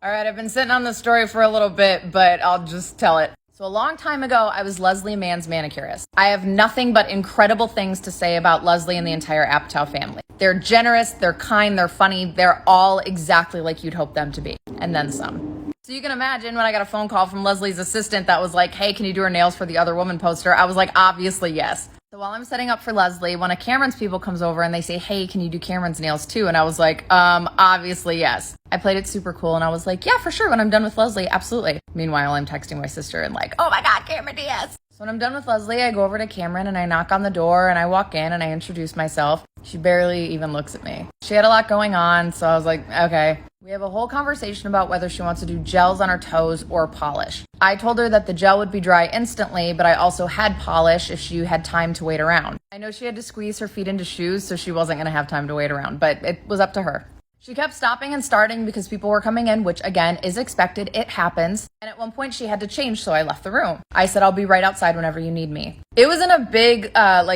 All right, I've been sitting on this story for a little bit, but I'll just tell it. So a long time ago, I was Leslie Mann's manicurist. I have nothing but incredible things to say about Leslie and the entire Apatow family. They're generous, they're kind, they're funny, they're all exactly like you'd hope them to be, and then some. So you can imagine when I got a phone call from Leslie's assistant that was like, hey, can you do her nails for the Other Woman poster? I was like, obviously, yes. So while I'm setting up for Leslie, one of Cameron's people comes over and they say, hey, can you do Cameron's nails too? And I was like, obviously, yes. I played it super cool and I was like, yeah, for sure. When I'm done with Leslie, absolutely. Meanwhile, I'm texting my sister and like, oh my God, Cameron Diaz. So when I'm done with Leslie, I go over to Cameron and I knock on the door and I walk in and I introduce myself. She barely even looks at me. She had a lot going on, so I was like, okay. We have a whole conversation about whether she wants to do gels on her toes or polish. I told her that the gel would be dry instantly, but I also had polish if she had time to wait around. I know she had to squeeze her feet into shoes, so she wasn't going to have time to wait around, but it was up to her. She kept stopping and starting because people were coming in, which again is expected. It happens. And at one point she had to change, so I left the room. I said, I'll be right outside whenever you need me. It was in a big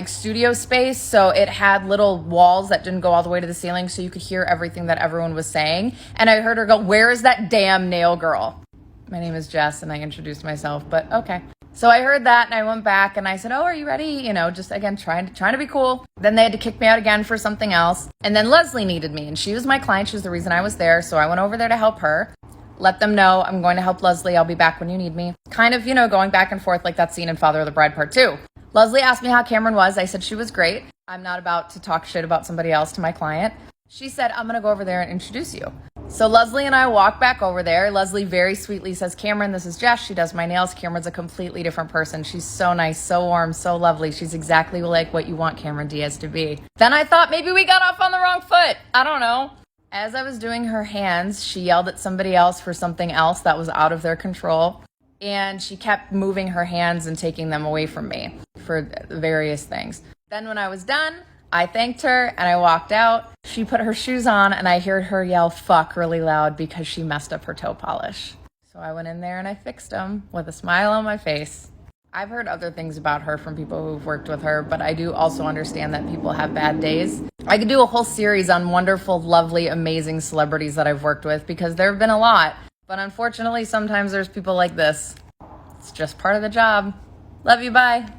studio space, so it had little walls that didn't go all the way to the ceiling, so you could hear everything that everyone was saying. And I heard her go, where is that damn nail girl? My name is Jess, and I introduced myself, but okay. So I heard that and I went back and I said, oh, are you ready? You know, just again, trying to be cool. Then they had to kick me out again for something else. And then Leslie needed me and she was my client. She was the reason I was there. So I went over there to help her, let them know I'm going to help Leslie. I'll be back when you need me. Kind of, going back and forth like that scene in Father of the Bride Part 2. Leslie asked me how Cameron was. I said she was great. I'm not about to talk shit about somebody else to my client. She said, I'm going to go over there and introduce you. So Leslie and I walk back over there. Leslie very sweetly says, Cameron, this is Jess. She does my nails. Cameron's a completely different person. She's so nice, so warm, so lovely. She's exactly like what you want Cameron Diaz to be. Then I thought maybe we got off on the wrong foot. I don't know. As I was doing her hands, she yelled at somebody else for something else that was out of their control. And she kept moving her hands and taking them away from me for various things. Then when I was done, I thanked her and I walked out. She put her shoes on and I heard her yell fuck really loud because she messed up her toe polish. So I went in there and I fixed them with a smile on my face. I've heard other things about her from people who've worked with her, but I do also understand that people have bad days. I could do a whole series on wonderful, lovely, amazing celebrities that I've worked with because there have been a lot. But unfortunately, sometimes there's people like this. It's just part of the job. Love you, bye.